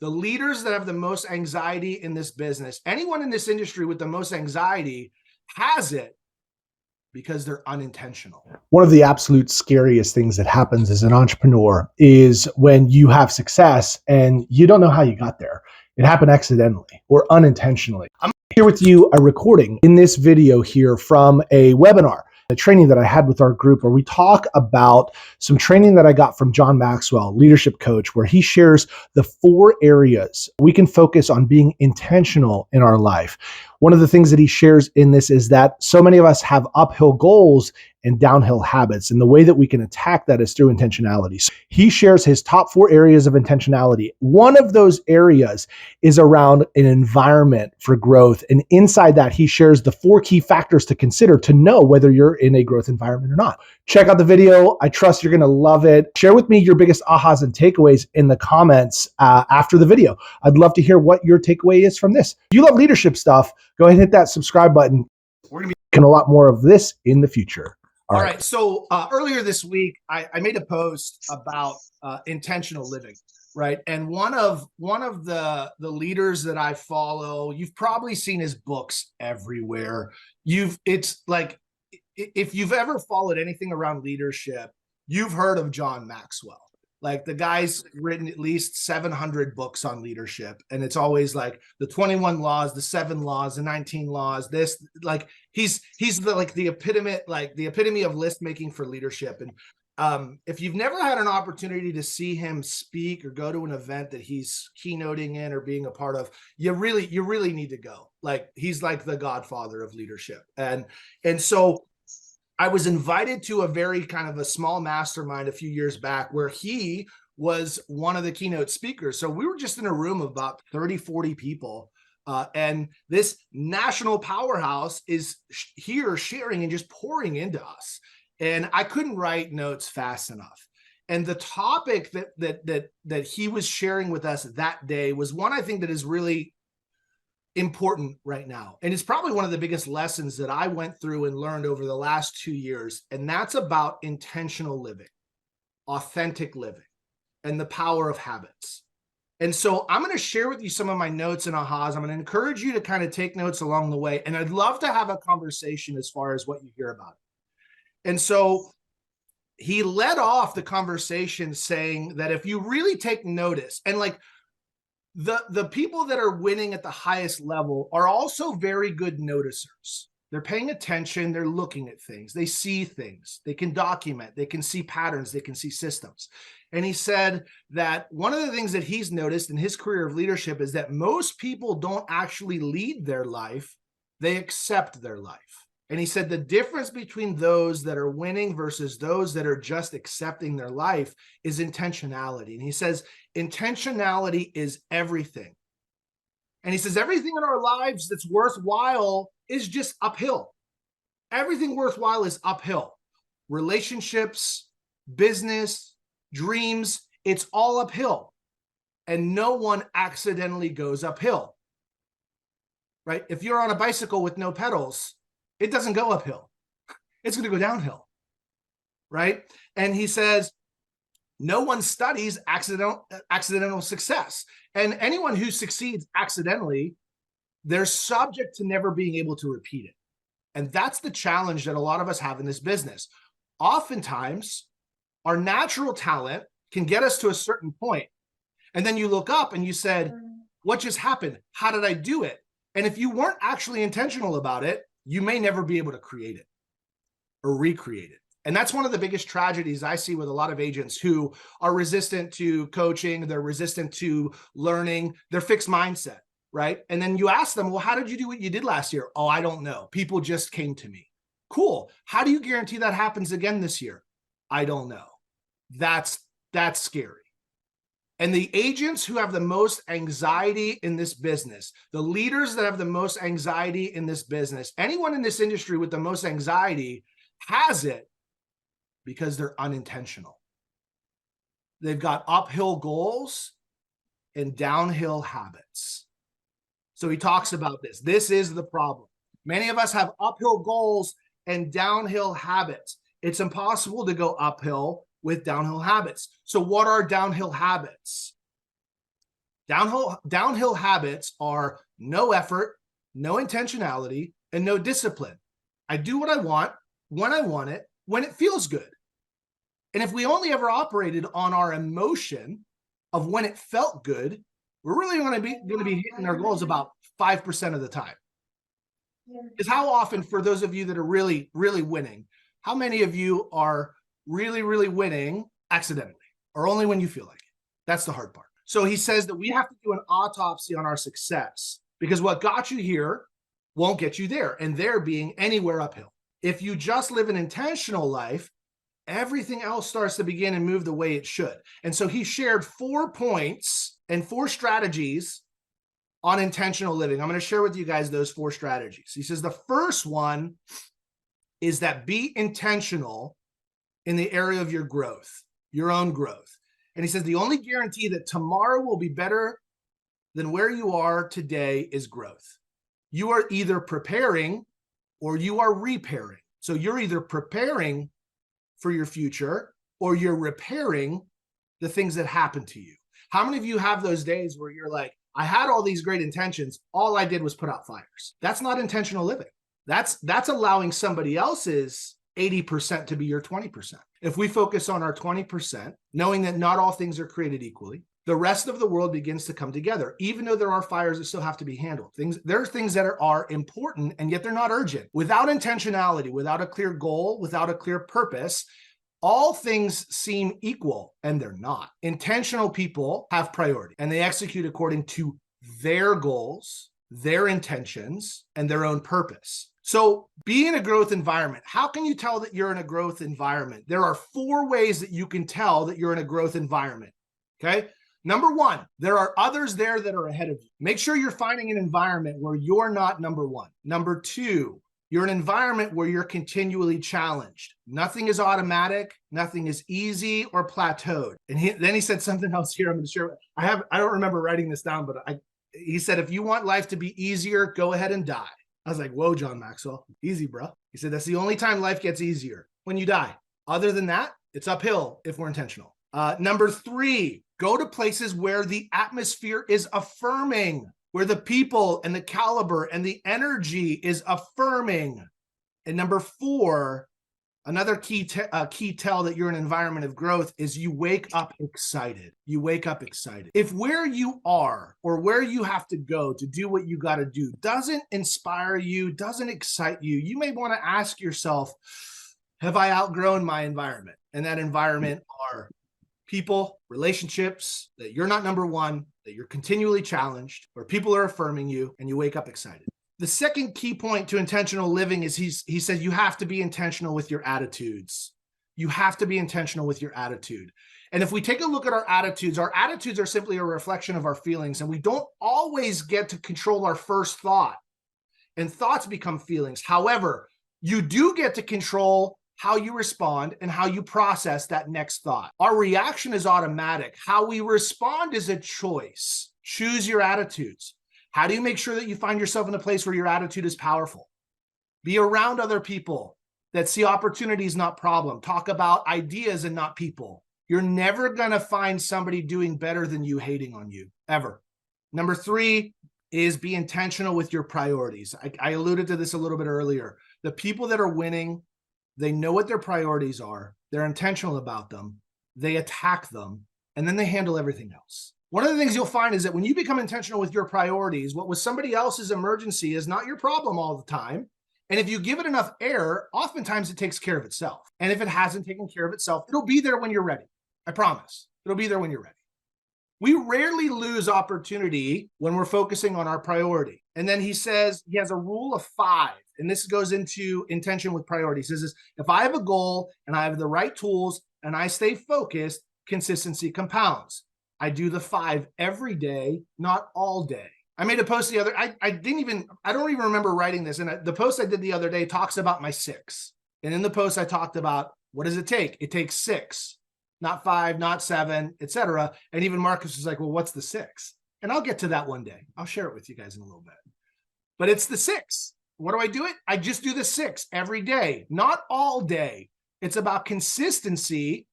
the leaders that have the most anxiety in this business, anyone in this industry with the most anxiety has it because they're unintentional. One of the absolute scariest things that happens as an entrepreneur is when you have success and you don't know how you got there. It happened accidentally or unintentionally. I'm here with you a recording in this video here from a webinar, a training that I had with our group where we talk about some training that I got from John Maxwell, leadership coach, where he shares the 4 areas we can focus on being intentional in our life. One of the things that he shares in this is that so many of us have uphill goals and downhill habits. And the way that we can attack that is through intentionality. So he shares his top 4 areas of intentionality. One of those areas is around an environment for growth. And inside that, he shares the 4 key factors to consider to know whether you're in a growth environment or not. Check out the video. I trust you're going to love it. Share with me your biggest ahas and takeaways in the comments after the video. I'd love to hear what your takeaway is from this. If you love leadership stuff, go ahead and hit that subscribe button. We're going to be doing a lot more of this in the future. All right. So earlier this week, I made a post about intentional living, right? And one of the leaders that I follow, you've probably seen his books everywhere. It's like, if you've ever followed anything around leadership, you've heard of John Maxwell. Like, the guy's written at least 700 books on leadership. And it's always like the 21 laws, the 7 laws, the 19 laws, this, like, he's the epitome of list making for leadership. And if you've never had an opportunity to see him speak or go to an event that he's keynoting in or being a part of, you really need to go. Like, he's like the godfather of leadership. And so I was invited to a very kind of a small mastermind a few years back where he was one of the keynote speakers. So we were just in a room of about 30, 40 people. And this national powerhouse is here sharing and just pouring into us. And I couldn't write notes fast enough. And the topic that he was sharing with us that day was one I think that is really important right now. And it's probably one of the biggest lessons that I went through and learned over the last 2 years. And that's about intentional living, authentic living, and the power of habits. And so I'm going to share with you some of my notes and ahas. I'm going to encourage you to kind of take notes along the way. And I'd love to have a conversation as far as what you hear about it. And so he led off the conversation saying that if you really take notice, and like, the people that are winning at the highest level are also very good noticers. They're paying attention. They're looking at things. They see things. They can document. They can see patterns. They can see systems. And he said that one of the things that he's noticed in his career of leadership is that most people don't actually lead their life. They accept their life. And he said the difference between those that are winning versus those that are just accepting their life is intentionality. And he says intentionality is everything. And he says everything in our lives that's worthwhile is just uphill. Everything worthwhile is uphill. Relationships, business, dreams, it's all uphill. And no one accidentally goes uphill, right? If you're on a bicycle with no pedals, it doesn't go uphill. It's going to go downhill, right? And he says, no one studies accidental success. And anyone who succeeds accidentally, they're subject to never being able to repeat it. And that's the challenge that a lot of us have in this business. Oftentimes, our natural talent can get us to a certain point. And then you look up and you said, what just happened? How did I do it? And if you weren't actually intentional about it, you may never be able to create it or recreate it. And that's one of the biggest tragedies I see with a lot of agents who are resistant to coaching. They're resistant to learning. They're fixed mindset, right? And then you ask them, well, how did you do what you did last year? Oh, I don't know. People just came to me. Cool. How do you guarantee that happens again this year? I don't know. That's scary. And the agents who have the most anxiety in this business, the leaders that have the most anxiety in this business, anyone in this industry with the most anxiety has it because they're unintentional. They've got uphill goals and downhill habits. So he talks about this. This is the problem. Many of us have uphill goals and downhill habits. It's impossible to go uphill with downhill habits. So what are downhill habits? Downhill habits are no effort, no intentionality, and no discipline. I do what I want, it, when it feels good. And if we only ever operated on our emotion of when it felt good, we're really going to be hitting our goals about 5% of the time. Because how often, for those of you that are really, really winning, how many of you are really, really winning accidentally or only when you feel like it? That's the hard part. So he says that we have to do an autopsy on our success, because what got you here won't get you there, and there being anywhere uphill. If you just live an intentional life, everything else starts to begin and move the way it should. And so he shared 4 points and 4 strategies on intentional living. I'm going to share with you guys those 4 strategies. He says the first one is that be intentional in the area of your growth, your own growth. And he says the only guarantee that tomorrow will be better than where you are today is growth. You are either preparing or you are repairing. So you're either preparing for your future or you're repairing the things that happen to you. How many of you have those days where you're like, I had all these great intentions, all I did was put out fires? That's not intentional living. That's allowing somebody else's 80% to be your 20%. If we focus on our 20%, knowing that not all things are created equally, the rest of the world begins to come together. Even though there are fires that still have to be handled, there are things that are important, and yet they're not urgent. Without intentionality, without a clear goal, without a clear purpose, all things seem equal, and they're not. Intentional people have priority, and they execute according to their goals, their intentions, and their own purpose. So be in a growth environment. How can you tell that you're in a growth environment? There are 4 ways that you can tell that you're in a growth environment. Okay. Number 1, there are others there that are ahead of you. Make sure you're finding an environment where you're not number 1. Number 2, you're an environment where you're continually challenged. Nothing is automatic. Nothing is easy or plateaued. And then he said something else here. I'm going to share. I don't remember writing this down, but he said, if you want life to be easier, go ahead and die. I was like, whoa, John Maxwell, easy, bro. He said, that's the only time life gets easier, when you die. Other than that, it's uphill if we're intentional. Number 3, go to places where the atmosphere is affirming, where the people and the caliber and the energy is affirming. And number 4, another key tell that you're in an environment of growth is you wake up excited. You wake up excited. If where you are or where you have to go to do what you got to do doesn't inspire you, doesn't excite you, you may want to ask yourself, have I outgrown my environment? And that environment are people, relationships, that you're not number 1, that you're continually challenged, where people are affirming you, and you wake up excited. The second key point to intentional living is he says you have to be intentional with your attitudes. You have to be intentional with your attitude. And if we take a look at our attitudes are simply a reflection of our feelings, and we don't always get to control our first thought, and thoughts become feelings. However, you do get to control how you respond and how you process that next thought. Our reaction is automatic. How we respond is a choice. Choose your attitudes. How do you make sure that you find yourself in a place where your attitude is powerful? Be around other people that see opportunities, not problem. Talk about ideas and not people. You're never going to find somebody doing better than you hating on you, ever. Number 3 is be intentional with your priorities. I alluded to this a little bit earlier. The people that are winning, they know what their priorities are. They're intentional about them. They attack them, and then they handle everything else. One of the things you'll find is that when you become intentional with your priorities, what was somebody else's emergency is not your problem all the time. And if you give it enough air, oftentimes it takes care of itself. And if it hasn't taken care of itself, it'll be there when you're ready. I promise. It'll be there when you're ready. We rarely lose opportunity when we're focusing on our priority. And then he says he has a rule of 5. And this goes into intention with priorities. He says, if I have a goal and I have the right tools and I stay focused, consistency compounds. I do the 5 every day, not all day. I made a post the other, I don't even remember writing this. And the post I did the other day talks about my 6. And in the post I talked about, what does it take? It takes 6, not 5, not 7, etc. And even Marcus was like, well, what's the 6? And I'll get to that one day. I'll share it with you guys in a little bit. But it's the 6. What do I do it? I just do the 6 every day, not all day. It's about consistency,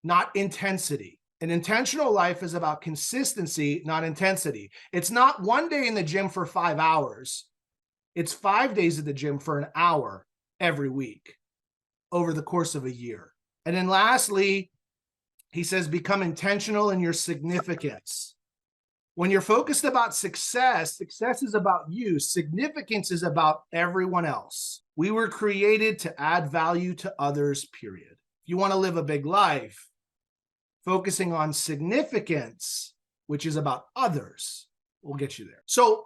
not intensity. An intentional life is about consistency, not intensity. It's not one day in the gym for 5 hours. It's 5 days at the gym for an hour every week over the course of a year. And then lastly, he says, become intentional in your significance. When you're focused about success, success is about you. Significance is about everyone else. We were created to add value to others, period. If you want to live a big life, focusing on significance, which is about others, will get you there. So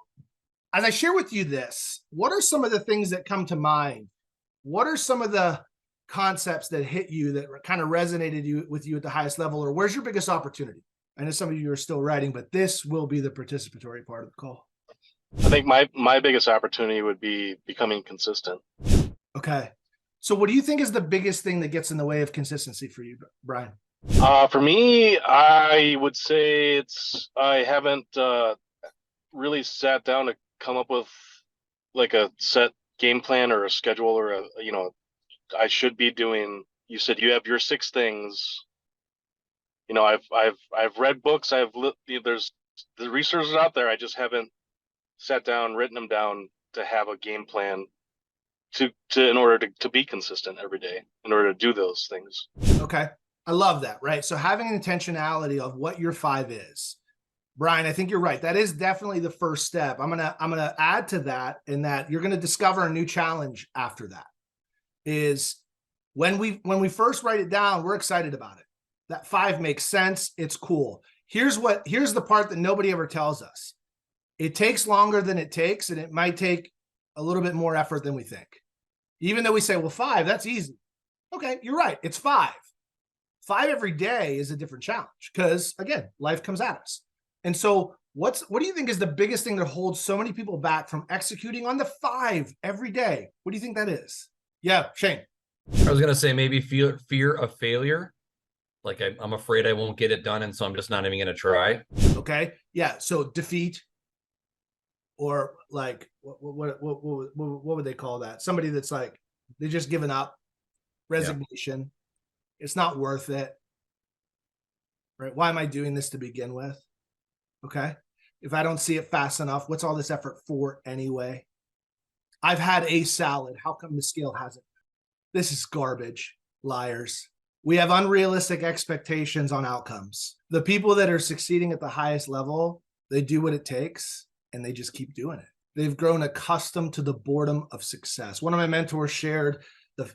as I share with you this, what are some of the things that come to mind? What are some of the concepts that hit you that kind of resonated with you at the highest level? Or where's your biggest opportunity? I know some of you are still writing, but this will be the participatory part of the call. I think my biggest opportunity would be becoming consistent. Okay. So what do you think is the biggest thing that gets in the way of consistency for you, Brian? For me, I would say I haven't really sat down to come up with like a set game plan or a schedule or I should be doing. You said you have your 6 things. I've read books. There's the resources out there. I just haven't sat down, written them down to have a game plan in order to be consistent every day, in order to do those things. Okay. I love that, right? So having an intentionality of what your 5 is. Brian, I think you're right. That is definitely the first step. I'm gonna add to that, in that you're gonna discover a new challenge after that. Is when we first write it down, we're excited about it. That 5 makes sense. It's cool. Here's the part that nobody ever tells us. It takes longer than it takes, and it might take a little bit more effort than we think. Even though we say, well, 5, that's easy. Okay, you're right. It's 5. 5 every day is a different challenge because, again, life comes at us. And so what do you think is the biggest thing that holds so many people back from executing on the 5 every day? What do you think that is? Yeah, Shane. I was going to say maybe fear of failure. Like I'm afraid I won't get it done, and so I'm just not even going to try. Okay. Yeah. So defeat, or like what would they call that? Somebody that's like they're just giving up, resignation. Yeah. It's not worth it. Right? Why am I doing this to begin with? Okay. If I don't see it fast enough, what's all this effort for anyway? I've had a salad. How come the scale hasn't? This is garbage. Liars. We have unrealistic expectations on outcomes. The people that are succeeding at the highest level, they do what it takes and they just keep doing it. They've grown accustomed to the boredom of success. One of my mentors shared,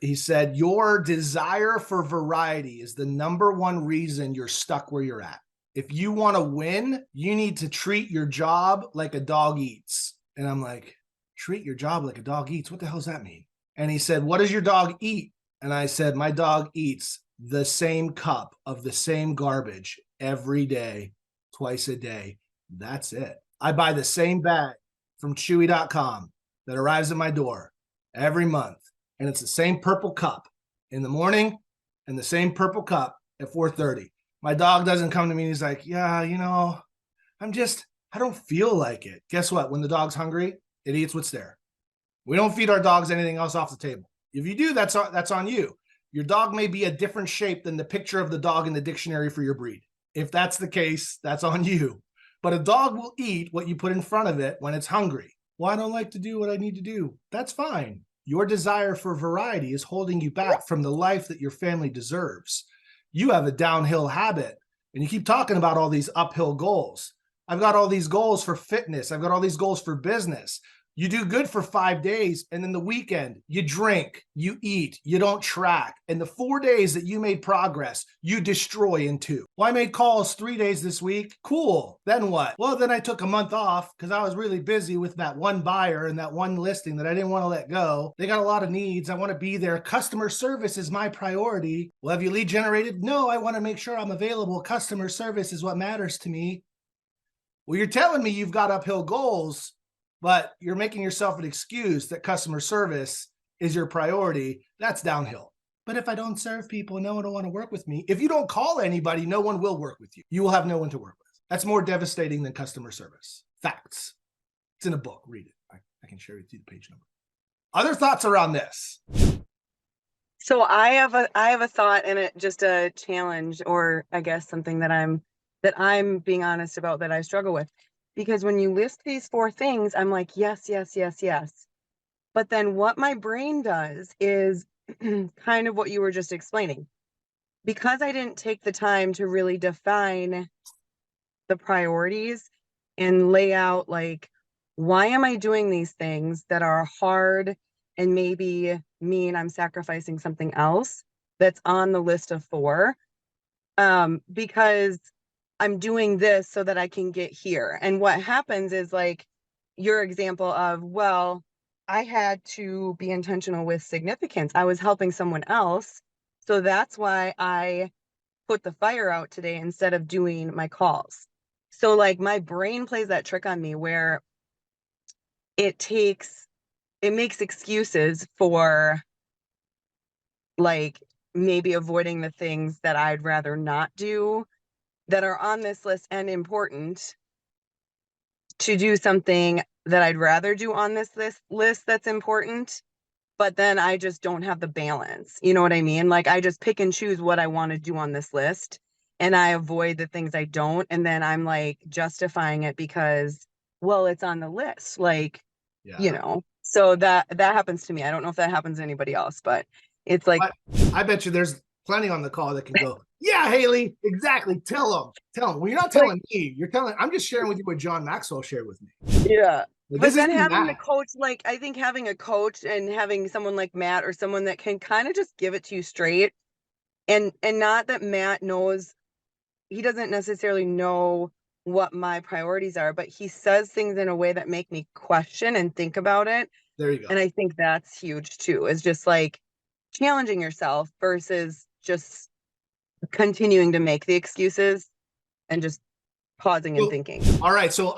he said, your desire for variety is the #1 reason you're stuck where you're at. If you want to win, you need to treat your job like a dog eats. And I'm like, treat your job like a dog eats? What the hell does that mean? And he said, what does your dog eat? And I said, my dog eats the same cup of the same garbage every day, twice a day. That's it. I buy the same bag from Chewy.com that arrives at my door every month. And it's the same purple cup in the morning and the same purple cup at 4:30. My dog doesn't come to me and he's like, yeah, I don't feel like it. Guess what? When the dog's hungry, it eats what's there. We don't feed our dogs anything else off the table. If you do, that's on you. Your dog may be a different shape than the picture of the dog in the dictionary for your breed. If that's the case, that's on you. But a dog will eat what you put in front of it when it's hungry. Well, I don't like to do what I need to do. That's fine. Your desire for variety is holding you back from the life that your family deserves. You have a downhill habit, and you keep talking about all these uphill goals. I've got all these goals for fitness. I've got all these goals for business. You do good for 5 days, and then the weekend, you drink, you eat, you don't track. And the 4 days that you made progress, you destroy in 2. Well, I made calls 3 days this week. Cool. Then what? Well, then I took a month off because I was really busy with that one buyer and that one listing that I didn't want to let go. They got a lot of needs. I want to be there. Customer service is my priority. Well, have you lead generated? No, I want to make sure I'm available. Customer service is what matters to me. Well, you're telling me you've got uphill goals, but you're making yourself an excuse that customer service is your priority. That's downhill. But if I don't serve people, no one will want to work with me. If you don't call anybody, no one will work with you. You will have no one to work with. That's more devastating than customer service. Facts. It's in a book. Read it. I can share with you the page number. Other thoughts around this? So I have a thought and just a challenge, or I guess something that I'm being honest about, that I struggle with. Because when you list these four things, I'm like, yes, yes, yes, yes. But then what my brain does is kind of what you were just explaining. Because I didn't take the time to really define the priorities and lay out, like, why am I doing these things that are hard and maybe mean I'm sacrificing something else that's on the list of four, because I'm doing this so that I can get here. And what happens is, like, your example of, well, I had to be intentional with significance. I was helping someone else. So that's why I put the fire out today instead of doing my calls. So, like, my brain plays that trick on me where it makes excuses for, like, maybe avoiding the things that I'd rather not do that are on this list and important, to do something that I'd rather do on this list that's important, but then I just don't have the balance. You know what I mean? Like, I just pick and choose what I want to do on this list and I avoid the things I don't. And then I'm like justifying it because, well, it's on the list. Like, Yeah. so that happens to me. I don't know if that happens to anybody else, but it's like, I bet you there's plenty on the call that can go, yeah, Haley, exactly. Tell them. Well, you're not telling me. You're telling. I'm just sharing with you what John Maxwell shared with me. yeah. Like, But this then isn't having a that. coach, like, I think having a coach and having someone like Matt, or someone that can kind of just give it to you straight, and not that Matt knows, he doesn't necessarily know what my priorities are, but he says things in a way that make me question and think about it. There you go. And I think that's huge too, is just like challenging yourself versus just continuing to make the excuses and just pausing and thinking. All right. So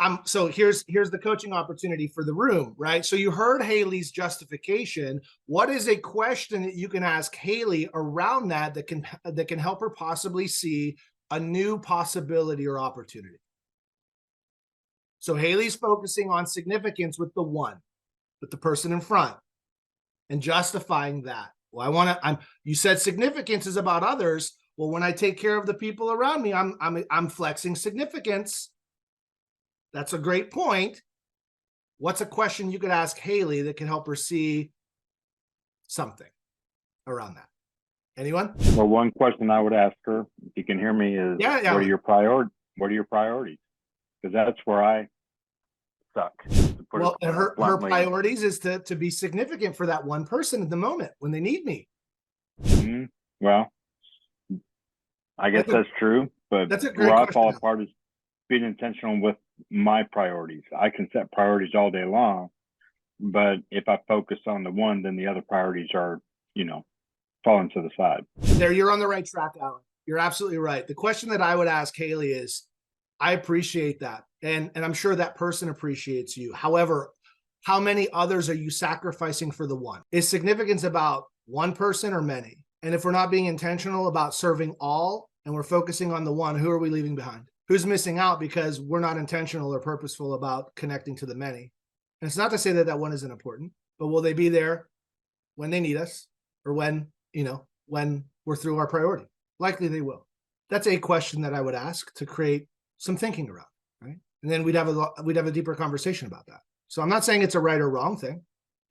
here's the coaching opportunity for the room, right? So you heard Haley's justification. What is a question that you can ask Haley around that can help her possibly see a new possibility or opportunity? So Haley's focusing on significance with the one, with the person in front, and justifying that. Well, you said significance is about others. Well, when I take care of the people around me, I'm flexing significance. That's a great point. What's a question you could ask Haley that can help her see something around that? Anyone? Well, one question I would ask her, if you can hear me, is Yeah. what are your priorities? Because that's where I suck. Well, her priorities is to be significant for that one person at the moment when they need me. Mm-hmm. Well, I guess that's true, but where I fall apart is being intentional with my priorities. I can set priorities all day long, but if I focus on the one, then the other priorities are, falling to the side. There, you're on the right track, Alan. You're absolutely right. The question that I would ask Haley is, I appreciate that. And I'm sure that person appreciates you. However, how many others are you sacrificing for the one? Is significance about one person or many? And if we're not being intentional about serving all and we're focusing on the one, who are we leaving behind? Who's missing out because we're not intentional or purposeful about connecting to the many? And it's not to say that that one isn't important, but will they be there when they need us, or when we're through our priority? Likely they will. That's a question that I would ask to create some thinking around, right? And then we'd have a deeper conversation about that. So I'm not saying it's a right or wrong thing.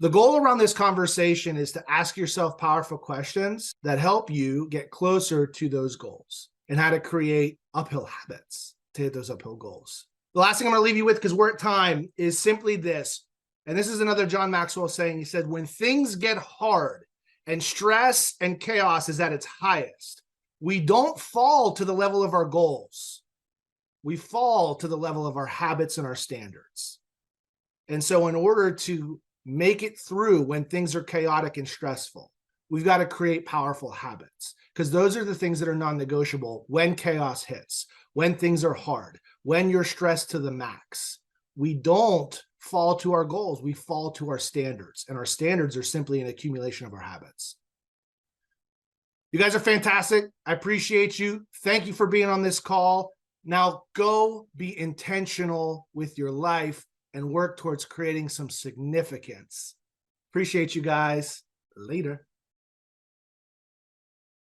The goal around this conversation is to ask yourself powerful questions that help you get closer to those goals and how to create uphill habits to hit those uphill goals. The last thing I'm going to leave you with, because we're at time, is simply this. And this is another John Maxwell saying. He said, when things get hard and stress and chaos is at its highest, we don't fall to the level of our goals. We fall to the level of our habits and our standards. And so in order to make it through when things are chaotic and stressful, we've got to create powerful habits, because those are the things that are non-negotiable when chaos hits, when things are hard, when you're stressed to the max. We don't fall to our goals. We fall to our standards, and our standards are simply an accumulation of our habits. You guys are fantastic. I appreciate you. Thank you for being on this call. Now go be intentional with your life and work towards creating some significance. Appreciate you guys. Later.